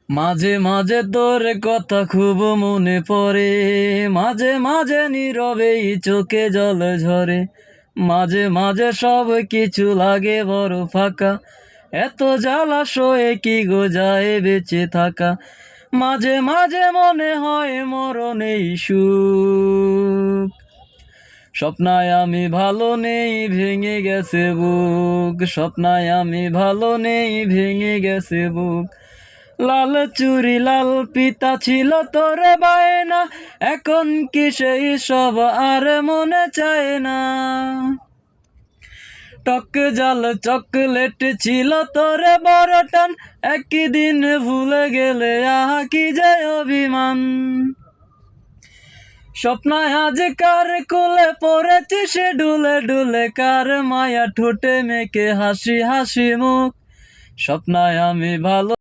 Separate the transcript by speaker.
Speaker 1: মাঝে মাঝে তোর কথা খুব মনে পড়ে, মাঝে মাঝে নীরবেই চোখে জল ঝরে, মাঝে মাঝে সব কিছু লাগে বড় ফাঁকা, এত জ্বালাশয়ে কি গো যায় বেঁচে থাকা। মাঝে মাঝে মনে হয় মরণেই সুখ, স্বপ্নায় আমি ভালো নেই ভেঙে গেছে বুক, স্বপ্নায় আমি ভালো নেই ভেঙে গেছে বুক। লাল চুরি লাল পিতা ছিল তোর বায়না, এখন কি সেই সব আর মনে চায় না। টক জাল চকলেট ছিল তোর বড় টান, একদিন ভুলে গেলে আহা কি যায় অভিমান। স্বপ্নায় আজ কার কোলে পড়েছে সে ডুলে ডুলে, কার মায়া ঠোঁটে মেখে হাসি হাসি মুখ, স্বপ্নায় আমি ভালো